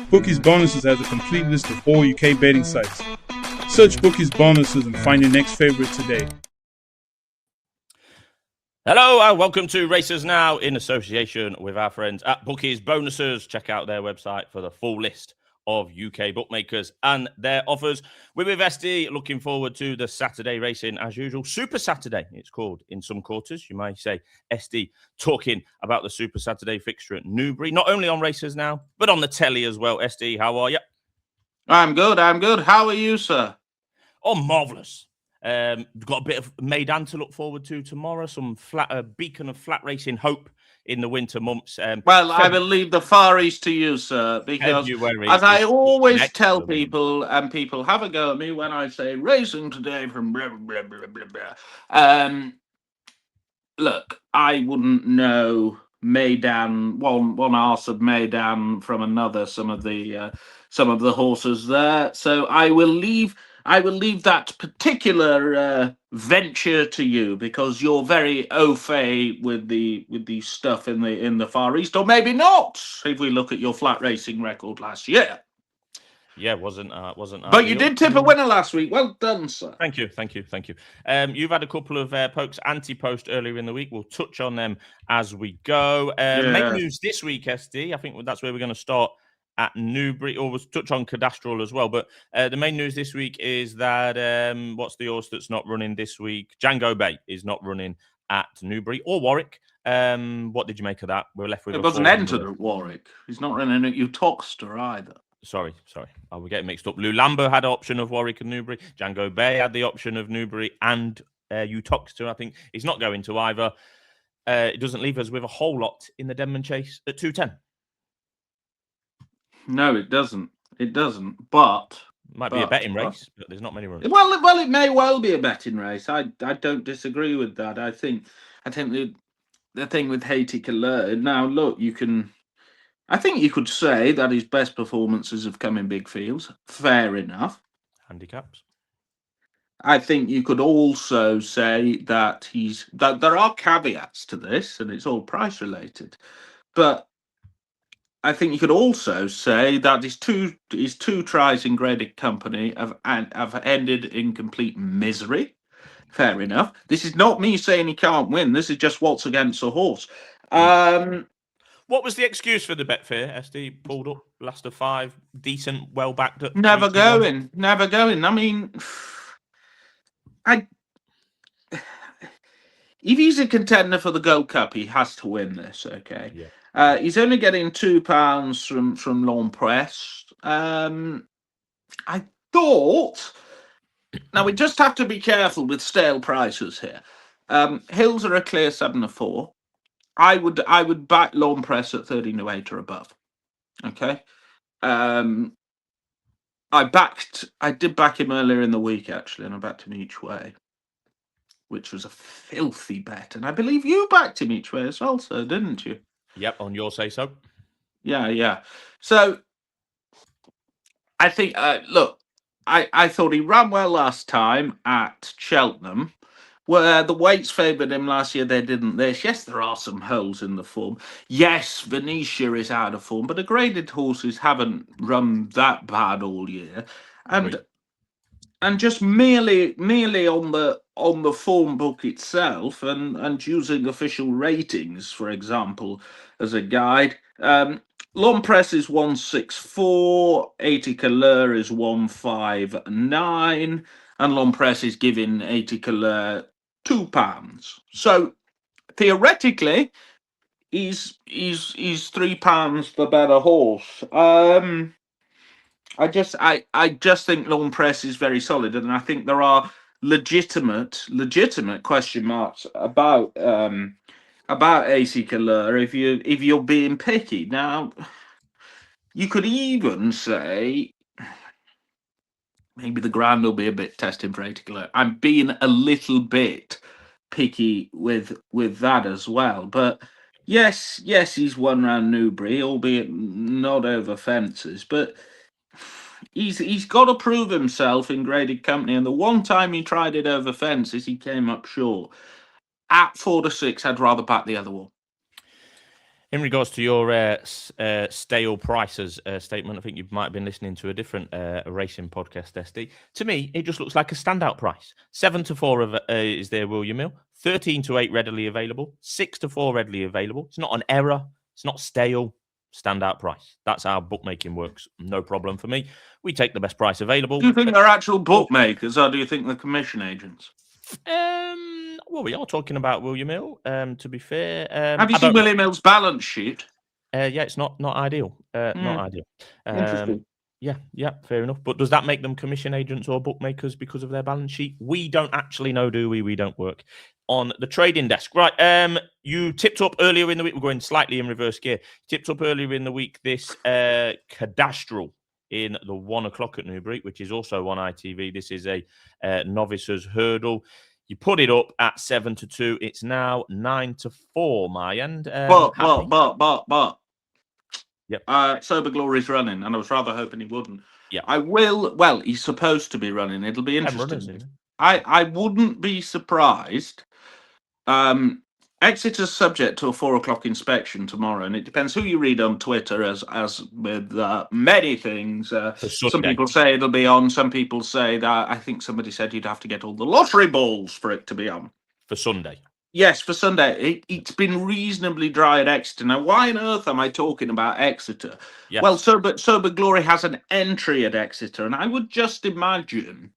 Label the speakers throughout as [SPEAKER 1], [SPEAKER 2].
[SPEAKER 1] Bookies Bonuses has a complete list of all UK betting sites. Search Bookies Bonuses and find your next favorite today.
[SPEAKER 2] Hello and welcome to Racers Now in association with our friends at Bookies Bonuses. Check out their website for the full list of UK bookmakers and their offers. We're with SD, looking forward to the Saturday racing as usual. Super Saturday, it's called in some quarters. You might say SD talking about the Super Saturday fixture at Newbury, not only on Racers Now, but on the telly as well. SD, how are you?
[SPEAKER 3] I'm good. How are you, sir?
[SPEAKER 2] Oh, marvellous. We've got a bit of Meydan to look forward to tomorrow, some beacon of flat racing hope in the winter months.
[SPEAKER 3] Well, I will leave the Far East to you, sir, because
[SPEAKER 2] February
[SPEAKER 3] as I always tell
[SPEAKER 2] excellent.
[SPEAKER 3] people, and people have a go at me when I say racing today from blah, blah, blah, blah, blah. Look, I wouldn't know Meydan, one arse of Meydan from another, some of the horses there. So I will leave that particular venture to you because you're very au fait with the stuff in the Far East, or maybe not. If we look at your flat racing record last year,
[SPEAKER 2] yeah, wasn't.
[SPEAKER 3] But you did tip a winner last week. Well done, sir.
[SPEAKER 2] Thank you. You've had a couple of pokes anti-post earlier in the week. We'll touch on them as we go. Main news this week, SD. I think that's where we're going to start. At Newbury, or we'll touch on Cadastral as well. But the main news this week is that what's the horse that's not running this week? Django Bay is not running at Newbury or Warwick. What did you make of that? We're left with.
[SPEAKER 3] It wasn't entered at Warwick. He's not running at Uttoxeter either.
[SPEAKER 2] Sorry. Oh, we're getting mixed up. Lou Lambo had option of Warwick and Newbury. Django Bay had the option of Newbury and Uttoxeter. I think he's not going to either. It doesn't leave us with a whole lot in the Denman Chase at 210.
[SPEAKER 3] No, it doesn't. But
[SPEAKER 2] might be a betting race, but there's not many runs.
[SPEAKER 3] Well, it may well be a betting race. I don't disagree with that. I think the thing with Haiti Caleur. Now, look, I think you could say that his best performances have come in big fields. Fair enough.
[SPEAKER 2] Handicaps.
[SPEAKER 3] I think you could also say that there are caveats to this, and it's all price related, but I think you could also say that his two tries in graded company have ended in complete misery. Fair enough. This is not me saying he can't win. This is just what's against a horse.
[SPEAKER 2] What was the excuse for the Betfair? SD pulled up last of 5, decent, well backed up.
[SPEAKER 3] Never going. I mean, if he's a contender for the Gold Cup, he has to win this. Okay.
[SPEAKER 2] Yeah.
[SPEAKER 3] He's only getting £2 from Presse. I thought. Now we just have to be careful with stale prices here. Hills are a clear 7 of 4. I would back Presse at 13-8 or above. Okay. I did back him earlier in the week actually, and I backed him each way, which was a filthy bet. And I believe you backed him each way as well, sir, didn't you?
[SPEAKER 2] Yep, on your say so.
[SPEAKER 3] Yeah. So I think, look, I thought he ran well last time at Cheltenham, where the weights favoured him last year. They didn't this. Yes, there are some holes in the form. Yes, Venetia is out of form, but the graded horses haven't run that bad all year. And just merely on the form book itself, and using official ratings, for example, as a guide, Presse is 164, Haiti Caleur is 159, and Presse is giving Haiti Caleur £2. So theoretically, he's £3 the better horse. I just think Presse is very solid, and I think there are legitimate question marks about AC Caleur if you're being picky. Now, you could even say maybe the Grandeur will be a bit testing for AC Caleur. I'm being a little bit picky with that as well, but yes, he's won round Newbury, albeit not over fences, but he's got to prove himself in graded company, and the one time he tried it over fences, he came up short. At 4-6, I'd rather back the other one.
[SPEAKER 2] In regards to your stale prices statement, I think you might have been listening to a different racing podcast, SD. To me, it just looks like a standout price. 7-4 is there, William Mill. 13-8 readily available. 6-4 readily available. It's not an error. It's not stale. Standout price. That's how bookmaking works. No problem for me. We take the best price available.
[SPEAKER 3] Do you think they're actual bookmakers, or do you think they're commission agents?
[SPEAKER 2] Well, we are talking about William Mill. To be fair,
[SPEAKER 3] have you seen William Mill's balance sheet?
[SPEAKER 2] Yeah, it's not ideal. Not ideal.
[SPEAKER 3] Interesting.
[SPEAKER 2] Yeah, fair enough. But does that make them commission agents or bookmakers because of their balance sheet? We don't actually know, do we? We don't work on the trading desk. Right. You tipped up earlier in the week. We're going slightly in reverse gear. Tipped up earlier in the week this Cadastral in the 1 o'clock at Newbury, which is also on ITV. This is a novices hurdle. You put it up at 7-2. It's now 9-4, my end.
[SPEAKER 3] But.
[SPEAKER 2] Yep.
[SPEAKER 3] Sober Glory's running, and I was rather hoping he wouldn't.
[SPEAKER 2] Yeah.
[SPEAKER 3] I will. Well, he's supposed to be running. It'll be interesting. I wouldn't be surprised. Exeter's subject to a 4 o'clock inspection tomorrow, and it depends who you read on Twitter. As with many things, some people say it'll be on. Some people say that. I think somebody said you'd have to get all the lottery balls for it to be on
[SPEAKER 2] for Sunday.
[SPEAKER 3] Yes, for Sunday. It's been reasonably dry at Exeter. Now, why on earth am I talking about Exeter?
[SPEAKER 2] Yes.
[SPEAKER 3] Well, Sober Glory has an entry at Exeter, and I would just imagine,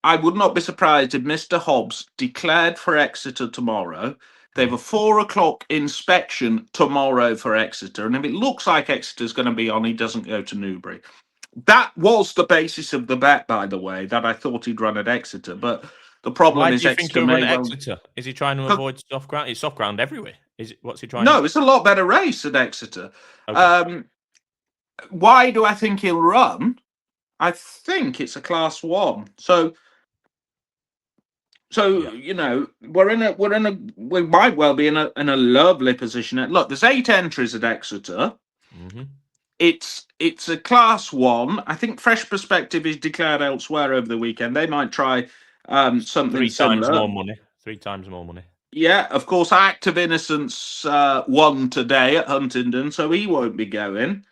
[SPEAKER 3] I would not be surprised if Mr. Hobbs declared for Exeter tomorrow. They have a 4 o'clock inspection tomorrow for Exeter, and if it looks like Exeter's going to be on, he doesn't go to Newbury. That was the basis of the bet, by the way, that I thought he'd run at Exeter, but the problem is Exeter may well...
[SPEAKER 2] Exeter? Is he trying to avoid soft ground? It's soft ground everywhere. What's he trying?
[SPEAKER 3] No, it's a lot better race at Exeter. Okay. Why do I think he'll run? I think it's a Class 1. So you know, we might well be in a lovely position. Look, there's 8 entries at Exeter.
[SPEAKER 2] Mm-hmm.
[SPEAKER 3] It's a Class 1. I think Fresh Perspective is declared elsewhere over the weekend. They might try something
[SPEAKER 2] 3
[SPEAKER 3] similar.
[SPEAKER 2] times more money. 3 times more money.
[SPEAKER 3] Yeah, of course, Act of Innocence won today at Huntingdon, so he won't be going.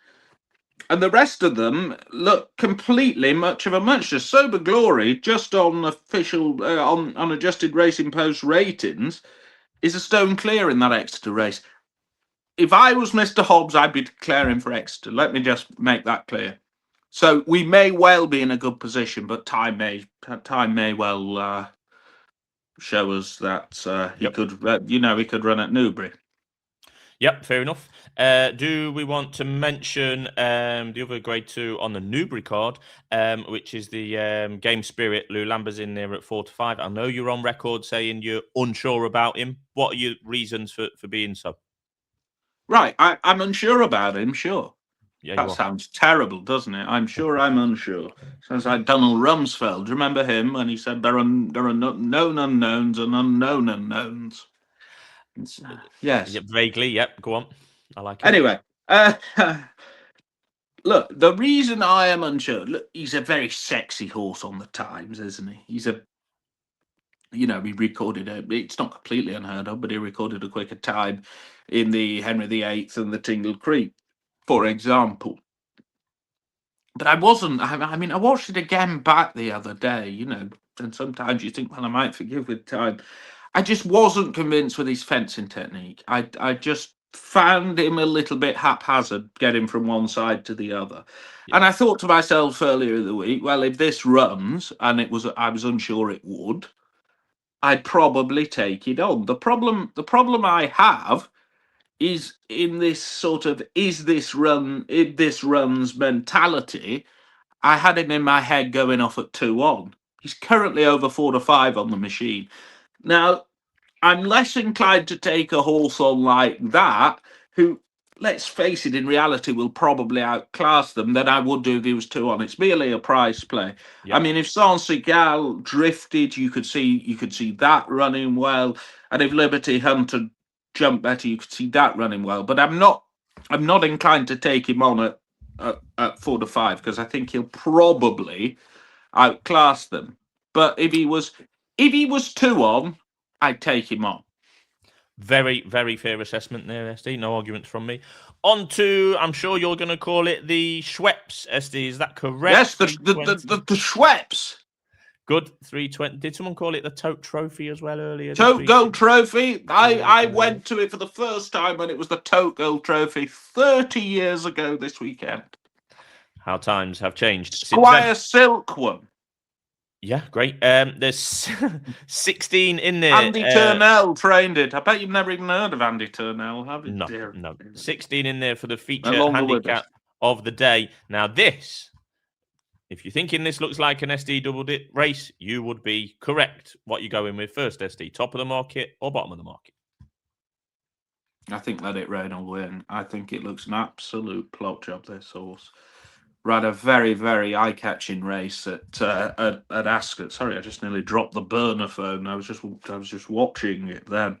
[SPEAKER 3] And the rest of them look completely much of a muchness. Sober Glory, just on official, on adjusted Racing Post ratings, is a stone clear in that Exeter race. If I was Mr. Hobbs, I'd be declaring for Exeter. Let me just make that clear. So we may well be in a good position, but time may well show us that he could, he could run at Newbury.
[SPEAKER 2] Yep, fair enough. Do we want to mention the other Grade 2 on the Newbury card, which is the Game Spirit? Lou Lambert's in there at 4-5. I know you're on record saying you're unsure about him. What are your reasons for being so?
[SPEAKER 3] Right, I'm unsure about him, sure.
[SPEAKER 2] Yeah,
[SPEAKER 3] that sounds terrible, doesn't it? I'm sure I'm unsure. Sounds like Donald Rumsfeld. Do you remember him when he said there are known unknowns and unknown unknowns? Yes.
[SPEAKER 2] Yep, vaguely, yep. Go on. I like it.
[SPEAKER 3] Anyway, look, the reason I am unsure, look, he's a very sexy horse on the times, isn't he? He's he recorded it's not completely unheard of, but he recorded a quicker time in the Henry VIII and the Tingle Creek, for example. But I wasn't, I mean, I watched it again back the other day, and sometimes you think, well, I might forgive with time. I just wasn't convinced with his fencing technique. I just found him a little bit haphazard, getting from one side to the other. Yeah. And I thought to myself earlier in the week, well, if this runs, and I was unsure it would, I'd probably take it on. The problem I have is in this sort of if this runs mentality. I had him in my head going off at 2-1. He's currently over 4-5 on the machine. Now, I'm less inclined to take a horse on like that, who, let's face it, in reality will probably outclass them, than I would do if he was 2-1. It's merely a price play. Yep. I mean, if Sansegal drifted, you could see that running well, and if Liberty Hunter jumped better, you could see that running well. But I'm not inclined to take him on at 4-5 because I think he'll probably outclass them. But if he was 2-1, I'd take him on.
[SPEAKER 2] Very, very fair assessment there, SD. No arguments from me. On to, I'm sure you're going to call it the Schweps, SD. Is that correct?
[SPEAKER 3] Yes, the Schweps.
[SPEAKER 2] Good, 320. Did someone call it the Tote Trophy as well earlier?
[SPEAKER 3] Tote Gold Trophy. I went to it for the first time when it was the Tote Gold Trophy 30 years ago this weekend.
[SPEAKER 2] How times have changed.
[SPEAKER 3] Squire Silk won.
[SPEAKER 2] Yeah, great. There's 16 in there.
[SPEAKER 3] Andy Turnell trained it. I bet you've never even heard of Andy Turnell, have you?
[SPEAKER 2] No. 16 in there for the feature handicap of the day. Now this, if you're thinking this looks like an SD double dip race, you would be correct. What you going with first, SD? Top of the market or bottom of the market?
[SPEAKER 3] I think Let It Rain will win. I think it looks an absolute plot job, this horse. Ran a very, very eye-catching race at Ascot. Sorry, I just nearly dropped the burner phone. I was just watching it then.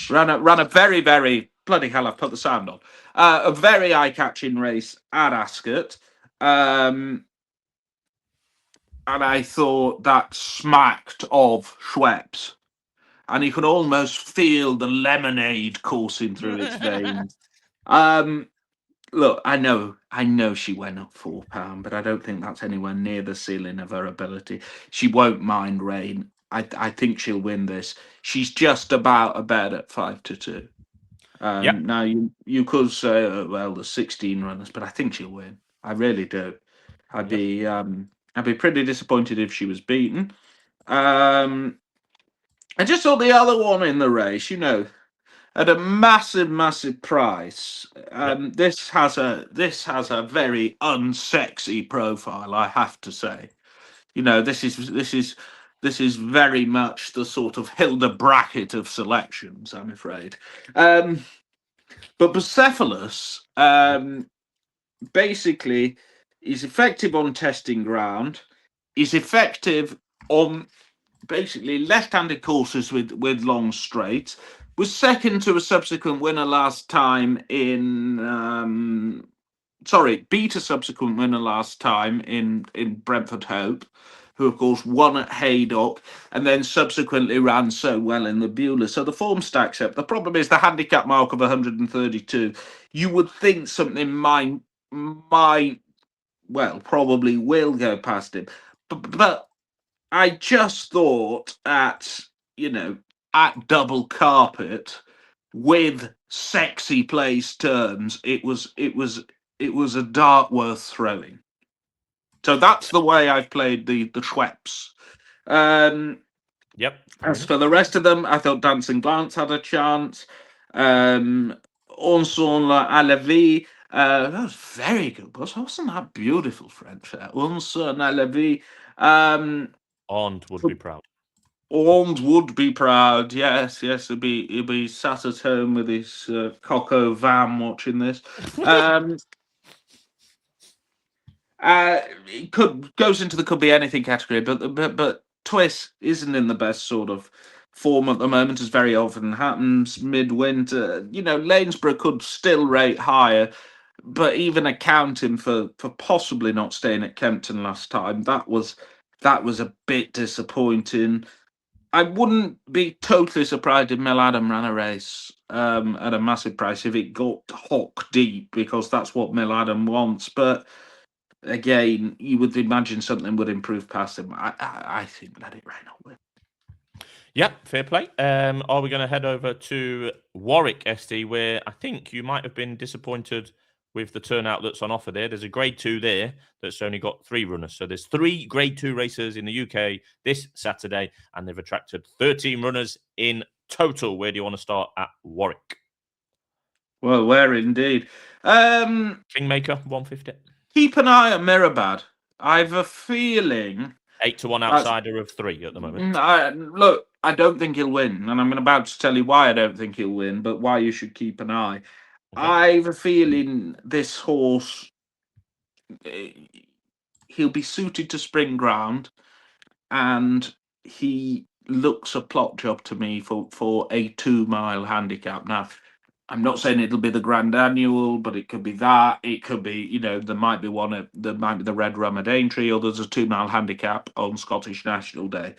[SPEAKER 3] Ran a very, very bloody hell. I've put the sound on. A very eye-catching race at Ascot, and I thought that smacked of Schweps, and you could almost feel the lemonade coursing through its veins. Look, I know she went up £4, but I don't think that's anywhere near the ceiling of her ability. She won't mind rain. I think she'll win this. She's just about a bet at 5-2. Now you could say, well, there's 16 runners, but I think she'll win. I really do. I'd be pretty disappointed if she was beaten. I just saw the other one in the race, at a massive, massive price. This has a very unsexy profile, I have to say. This is very much the sort of Hilda Brackett of selections, I'm afraid. But Bucephalus basically is effective on testing ground. Is effective on basically left-handed courses with long straights. Was second to a subsequent winner last time beat a subsequent winner last time in Brentford Hope, who of course won at Haydock and then subsequently ran so well in the Beulah. So the form stacks up. The problem is the handicap mark of 132. You would think something probably will go past him. But I just thought at double carpet with sexy place turns, it was a dart worth throwing. So that's the way I've played the Schweps.
[SPEAKER 2] Yep.
[SPEAKER 3] As for the rest of them, I thought Dancing Glance had a chance. On son à la vie, that was very good. Wasn't that beautiful French there? On son à la vie.
[SPEAKER 2] Arndt would be proud.
[SPEAKER 3] Arndt would be proud. Yes. He'll be sat at home with his coco van watching this. It goes into the could be anything category, but Twist isn't in the best sort of form at the moment, as very often happens midwinter. Lanesborough could still rate higher, but even accounting for possibly not staying at Kempton last time, that was a bit disappointing. I wouldn't be totally surprised if Meydan ran a race at a massive price if it got hock deep, because that's what Meydan wants. But again, you would imagine something would improve past him. I think Let It Rain will win.
[SPEAKER 2] Yeah, fair play. Are we going to head over to Warwick, SD, where I think you might have been disappointed with the turnout that's on offer there. There's a Grade 2 there that's only got 3 runners. So there's 3 Grade 2 races in the UK this Saturday, and they've attracted 13 runners in total. Where do you want to start at Warwick?
[SPEAKER 3] Well, where indeed.
[SPEAKER 2] Kingmaker, 150.
[SPEAKER 3] Keep an eye on Mirabad. I've a feeling
[SPEAKER 2] 8-1 outsider of 3 at the moment.
[SPEAKER 3] Look, I don't think he'll win, and I'm about to tell you why I don't think he'll win, but why you should keep an eye. Okay. I've a feeling this horse, he'll be suited to spring ground, and he looks a plot job to me for a 2-mile handicap. Now, I'm not saying it'll be the Grand Annual, but it could be that. It could be, there might be the Red Rum at Aintree, or there's a 2-mile handicap on Scottish National Day.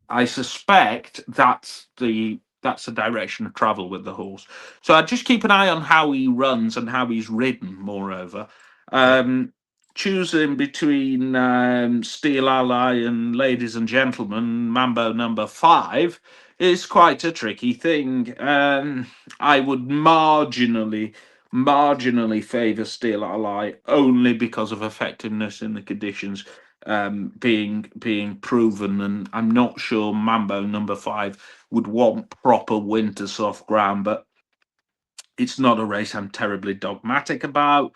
[SPEAKER 3] I suspect that's the that's the direction of travel with the horse. So I just keep an eye on how he runs and how he's ridden. Moreover, choosing between Steel Ally and Ladies and Gentlemen, Mambo number 5 is quite a tricky thing. I would marginally favour Steel Ally only because of effectiveness in the conditions being proven, and I'm not sure Mambo number 5 would want proper winter soft ground, but it's not a race I'm terribly dogmatic about.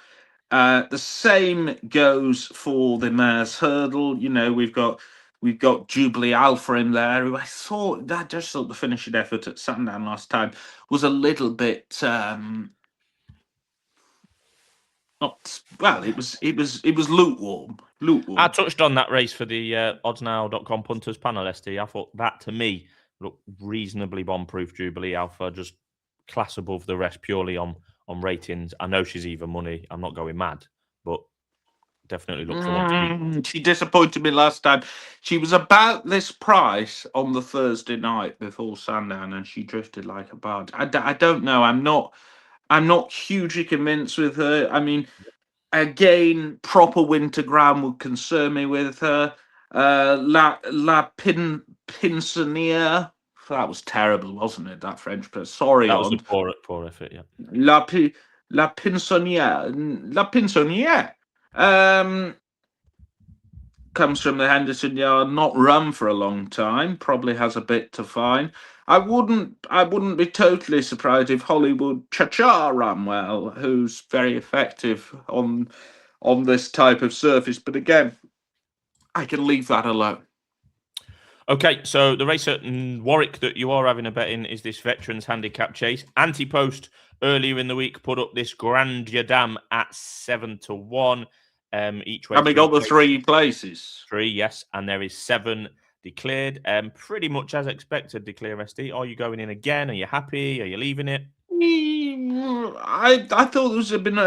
[SPEAKER 3] The same goes for the Mares' Hurdle. You know, we've got Jubilee Alpha in there, who I just thought the finishing effort at Sandown last time was a little bit not well. It was lukewarm.
[SPEAKER 2] I touched on that race for the oddsnow.com punters panel, ST. I thought that, to me, looked reasonably bomb-proof. Jubilee Alpha, just class above the rest purely on ratings. I know she's even money. I'm not going mad, but definitely looks a lot to beat.
[SPEAKER 3] She disappointed me last time. She was about this price on the Thursday night before Sandown, and she drifted like a bird. I don't know. I'm not hugely convinced with her. I mean, again, proper winter ground would concern me with her. La Pinsonniere. That was terrible, wasn't it? That French person. Sorry,
[SPEAKER 2] that was a poor effort. Yeah.
[SPEAKER 3] La Pinsonniere. Comes from the Henderson Yard, not run for a long time. Probably has a bit to find. I wouldn't be totally surprised if Hollywood Cha-Cha ran well, who's very effective on this type of surface. But again, I can leave that alone.
[SPEAKER 2] Okay, so the race at Warwick that you are having a bet in is this Veterans Handicap Chase. Anti-Post earlier in the week put up this Grandeur at 7-1 each way.
[SPEAKER 3] And we got the 3 places.
[SPEAKER 2] 3, yes, and there is 7 declared. Pretty much as expected, declare SD. Are you going in again? Are you happy? Are you leaving it?
[SPEAKER 3] I thought there was been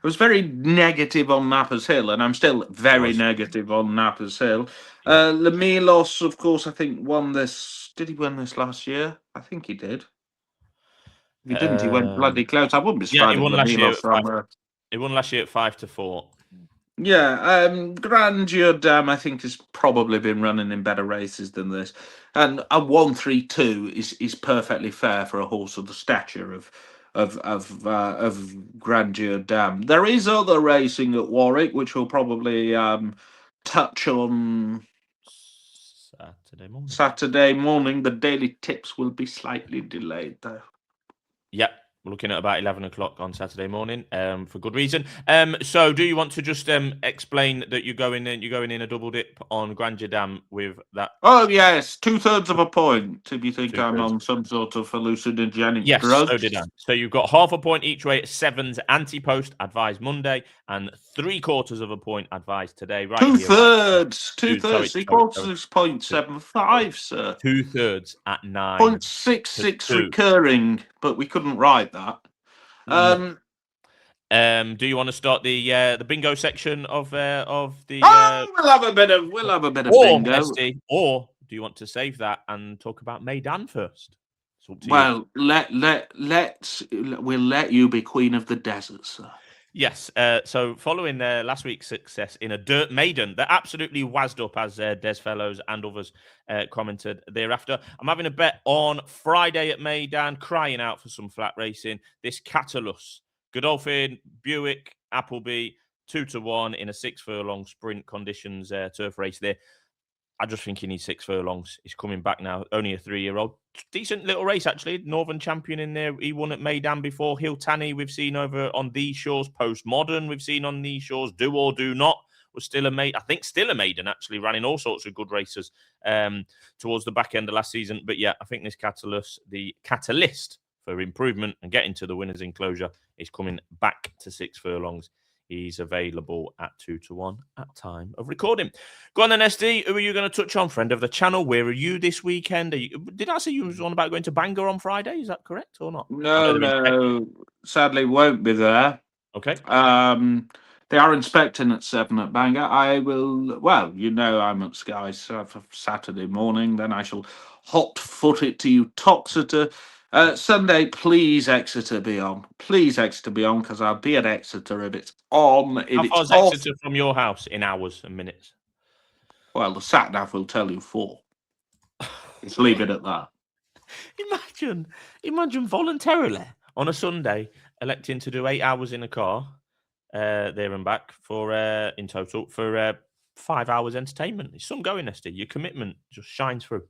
[SPEAKER 3] I was very negative on Nappers Hill, and I'm still very negative on Nappers Hill. Lemilos, of course, I think won this. Did he win this last year? I think he did. If he didn't, he went bloody close. I wouldn't be surprised.
[SPEAKER 2] Yeah, he won last year. He won last year at 5-4.
[SPEAKER 3] Yeah, Grandeur I think has probably been running in better races than this, and a 1-3-2 is perfectly fair for a horse of the stature of Grandeur. There is other racing at Warwick, which we'll probably touch on Saturday morning. The daily tips will be slightly delayed, though.
[SPEAKER 2] Yep. We're looking at about 11 o'clock on Saturday morning, for good reason. So, do you want to just explain that you're going in a double dip on Grandeur with that?
[SPEAKER 3] Oh yes, 2/3 of a point. If you think I'm on some sort of hallucinogenic drug.
[SPEAKER 2] So did I. So you've got half a point each way at 7s Anti-Post advised Monday, and 3/4 of a point advised today. Right.
[SPEAKER 3] 2/3. 2/3. 3/4 is 0.75, sir.
[SPEAKER 2] 2/3 at 9.
[SPEAKER 3] 0.66 recurring, but we couldn't write that.
[SPEAKER 2] Do you want to start the bingo section of the?
[SPEAKER 3] We'll have a bit of bingo.
[SPEAKER 2] SD, or do you want to save that and talk about Meydan first?
[SPEAKER 3] Well, we'll let you be queen of the desert, sir.
[SPEAKER 2] Yes. So following last week's success in a dirt maiden, they're absolutely wazzed up, as Des Fellows and others commented thereafter. I'm having a bet on Friday at Meydan, crying out for some flat racing. This Catullus, Godolphin, Buick, Appleby, 2-1 in a 6 furlong sprint conditions turf race there. I just think he needs 6 furlongs. He's coming back now. Only a 3-year-old. Decent little race, actually. Northern champion in there. He won at Meydan before. Hiltani, we've seen over on these shores. Postmodern, we've seen on these shores. Do or Do Not was still a maiden. I think still a maiden, actually. Ran in all sorts of good races towards the back end of last season. But yeah, I think this Catullus, the catalyst for improvement and getting to the winner's enclosure, is coming back to 6 furlongs. He's available at 2-1 at time of recording. Go on then, SD. Who are you going to touch on? Friend of the channel. Where are you this weekend? Did I say you was on about going to Bangor on Friday? Is that correct or not?
[SPEAKER 3] No. Sadly, won't be there.
[SPEAKER 2] Okay.
[SPEAKER 3] they are inspecting at 7 at Bangor. I will, well, you know I'm at Sky Saturday morning, then I shall hot foot it to Uttoxeter. Sunday, please Exeter be on. Please Exeter be on, because I'll be at Exeter if it's on. If
[SPEAKER 2] How
[SPEAKER 3] it's
[SPEAKER 2] far is
[SPEAKER 3] off,
[SPEAKER 2] Exeter from your house in hours and minutes?
[SPEAKER 3] well, the sat-nav will tell you 4. Let's leave it at that.
[SPEAKER 2] Imagine voluntarily on a Sunday electing to do 8 hours in a car, there and back for in total for 5 hours entertainment. It's some going, Esty. Your commitment just shines through.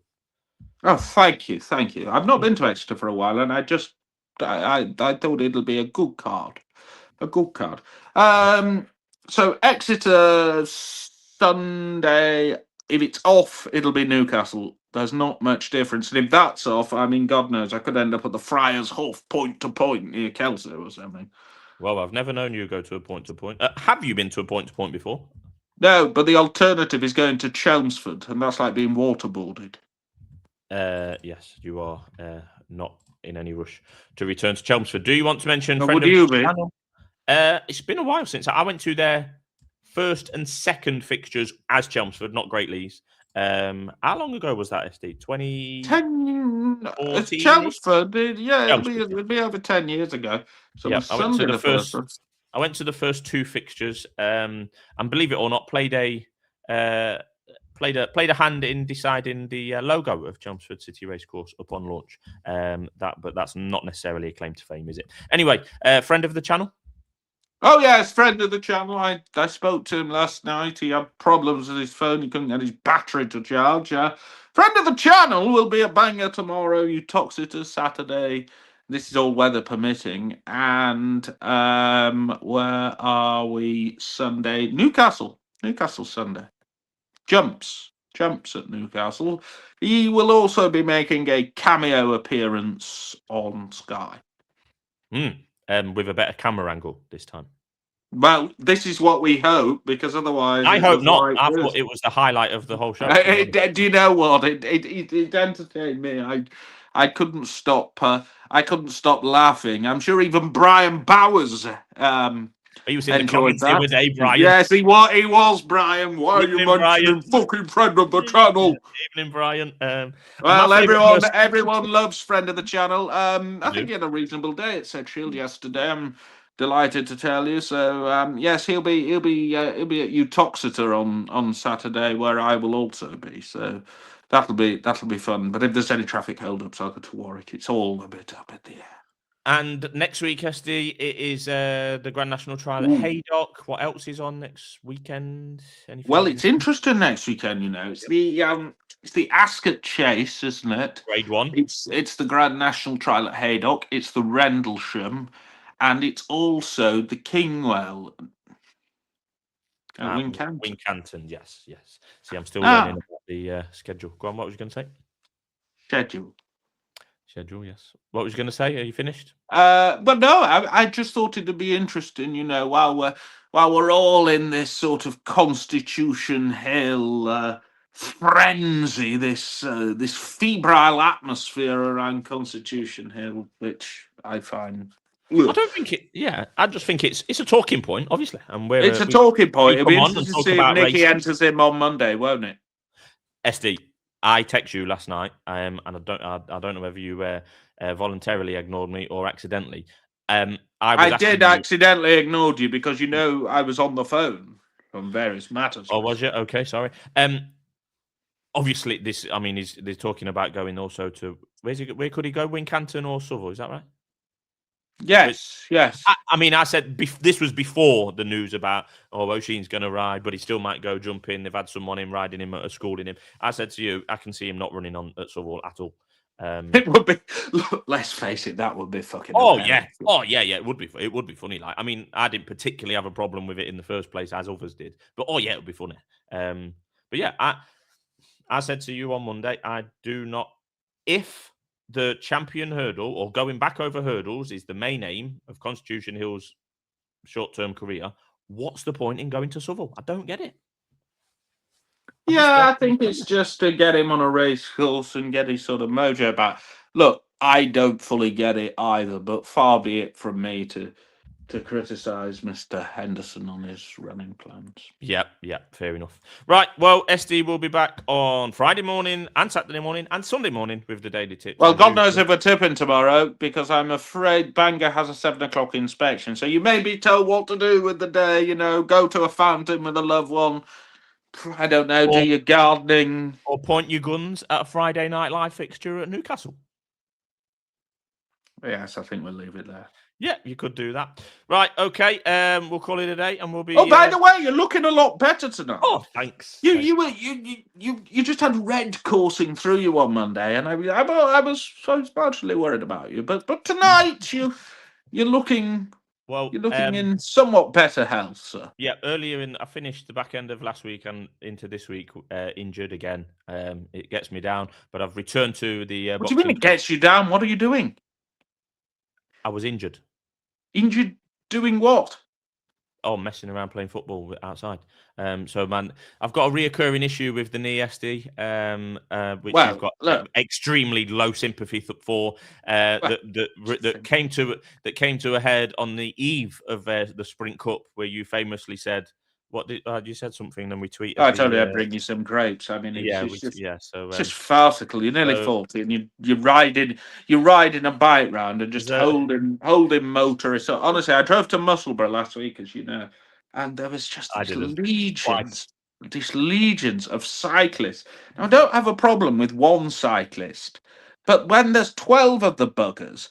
[SPEAKER 3] Oh, thank you. I've not been to Exeter for a while, and I thought it'll be a good card. So Exeter Sunday, if it's off, it'll be Newcastle. There's not much difference. And if that's off, I mean, God knows, I could end up at the Friars Huff point to point near Kelso or something.
[SPEAKER 2] Well, I've never known you go to a point to point. Have you been to a point to point before?
[SPEAKER 3] No, but the alternative is going to Chelmsford, and that's like being waterboarded.
[SPEAKER 2] Yes, you are not in any rush to return to Chelmsford. Do you want to mention?
[SPEAKER 3] Would you be?
[SPEAKER 2] It's been a while since I went to their first and second fixtures as Chelmsford, not Great Lees. How long ago was that, SD?
[SPEAKER 3] 10 Chelmsford, yeah, it'd be over 10 years ago. So
[SPEAKER 2] yeah, I went to the first 2 fixtures, and believe it or not, played a hand in deciding the logo of Chelmsford City Racecourse upon launch. But that's not necessarily a claim to fame, is it? Anyway, friend of the channel.
[SPEAKER 3] Oh yes, friend of the channel. I spoke to him last night. He had problems with his phone. He couldn't get his battery to charge. Friend of the channel will be at Bangor tomorrow. Uttoxeter Saturday. This is all weather permitting. And where are we? Sunday, Newcastle Sunday. Jumps at Newcastle. He will also be making a cameo appearance on Sky.
[SPEAKER 2] With a better camera angle this time.
[SPEAKER 3] Well, this is what we hope, because otherwise...
[SPEAKER 2] I hope not. I thought it was the highlight of the whole show.
[SPEAKER 3] Do you know what? It entertained me. I couldn't stop. I couldn't stop laughing. I'm sure even Brian Bowers...
[SPEAKER 2] he was in the comments. It was Brian.
[SPEAKER 3] Yes, he was Brian. Why are you mentioning fucking friend of the channel?
[SPEAKER 2] Evening, Brian.
[SPEAKER 3] Well, everyone loves friend of the channel. I think he had a reasonable day at Sedgefield yesterday. I'm delighted to tell you. So yes, he'll be at Uttoxeter on Saturday, where I will also be. So that'll be fun. But if there's any traffic hold-ups, I'll go to Warwick. It's all a bit up in the air.
[SPEAKER 2] And next week, SD, it is the Grand National Trial at Haydock. What else is on next weekend? Anything?
[SPEAKER 3] Well, it's interesting next weekend. You know, it's the Ascot Chase, isn't it?
[SPEAKER 2] Grade 1.
[SPEAKER 3] It's the Grand National Trial at Haydock. It's the Rendlesham, and it's also the Kingwell.
[SPEAKER 2] Wincanton, yes. See, I'm still learning about the schedule. Go on, what was you going to say? Schedule, yes. What was you going to say? Are you finished?
[SPEAKER 3] But no, I just thought it'd be interesting, you know, while we're all in this sort of Constitution Hill frenzy, this febrile atmosphere around Constitution Hill, which I find.
[SPEAKER 2] I don't think it. Yeah, I just think it's a talking point, obviously, and
[SPEAKER 3] it's a talking point. It'll be interesting to see if Nicky enters him on Monday, won't it?
[SPEAKER 2] SD, I text you last night, and I don't know whether you voluntarily ignored me or accidentally.
[SPEAKER 3] I did accidentally ignore you because you know I was on the phone on various matters.
[SPEAKER 2] Oh, was you? Okay, sorry. Obviously, this. I mean, they're talking about going also to where could he go? Wincanton or Southall? Is that right?
[SPEAKER 3] Yes.
[SPEAKER 2] I mean, I said this was before the news about O'Sheen's going to ride, but he still might go jump in. They've had someone in riding him at a school in him. I said to you, I can see him not running on at Southall at all.
[SPEAKER 3] It would be. Let's face it, that would be fucking.
[SPEAKER 2] Yeah. It would be. It would be funny. Like, I mean, I didn't particularly have a problem with it in the first place, as others did. But it would be funny. But yeah, I said to you on Monday, I do not. If the champion hurdle or going back over hurdles is the main aim of Constitution Hill's short-term career, what's the point in going to Southall? I don't get it.
[SPEAKER 3] I think it's just to get him on a race course and get his sort of mojo back. Look, I don't fully get it either, but far be it from me to to criticise Mr. Henderson on his running plans.
[SPEAKER 2] Yep, fair enough. Right, well, SD will be back on Friday morning and Saturday morning and Sunday morning with the daily tips.
[SPEAKER 3] Well, God knows if we're tipping tomorrow, because I'm afraid Bangor has a 7 o'clock inspection. So you may be told what to do with the day, you know, go to a fountain with a loved one. I don't know, do your gardening.
[SPEAKER 2] Or point your guns at a Friday Night Live fixture at Newcastle.
[SPEAKER 3] Yes, I think we'll leave it there.
[SPEAKER 2] Yeah, you could do that. Right, okay. We'll call it a day, and we'll be.
[SPEAKER 3] Oh, by the way, you're looking a lot better tonight.
[SPEAKER 2] Oh, thanks.
[SPEAKER 3] You just had red coursing through you on Monday, and I was partially worried about you. But tonight you're looking.
[SPEAKER 2] Well,
[SPEAKER 3] you're looking in somewhat better health, sir.
[SPEAKER 2] Yeah, I finished the back end of last week and into this week injured again. It gets me down, but I've returned to the.
[SPEAKER 3] What do you mean it gets you down? What are you doing?
[SPEAKER 2] I was injured.
[SPEAKER 3] Injured doing what?
[SPEAKER 2] Oh, messing around playing football outside. So, man, I've got a reoccurring issue with the knee, SD, which I've got extremely low sympathy for. That came to a head on the eve of the Sprint Cup, where you famously said, "What did you said something?" And we tweeted.
[SPEAKER 3] I told you I'd bring you some grapes. I mean, it's just farcical. You're nearly 40, and you're riding a bike round and just holding motorists. So, honestly, I drove to Musselburgh last week, as you know, and there was just these legions of cyclists. Now, I don't have a problem with one cyclist, but when there's 12 of the buggers,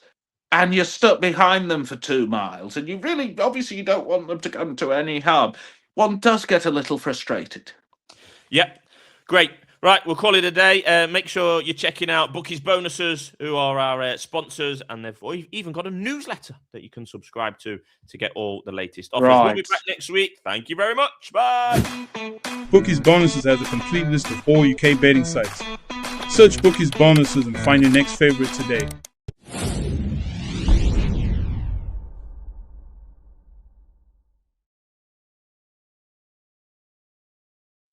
[SPEAKER 3] and you're stuck behind them for 2 miles, and you don't want them to come to any harm, one does get a little frustrated.
[SPEAKER 2] Yep. Great. Right, we'll call it a day. Make sure you're checking out Bookies Bonuses, who are our sponsors, and they've even got a newsletter that you can subscribe to get all the latest offers.
[SPEAKER 3] Right.
[SPEAKER 2] We'll be back next week. Thank you very much. Bye.
[SPEAKER 1] Bookies Bonuses has a complete list of all UK betting sites. Search Bookies Bonuses and find your next favorite today.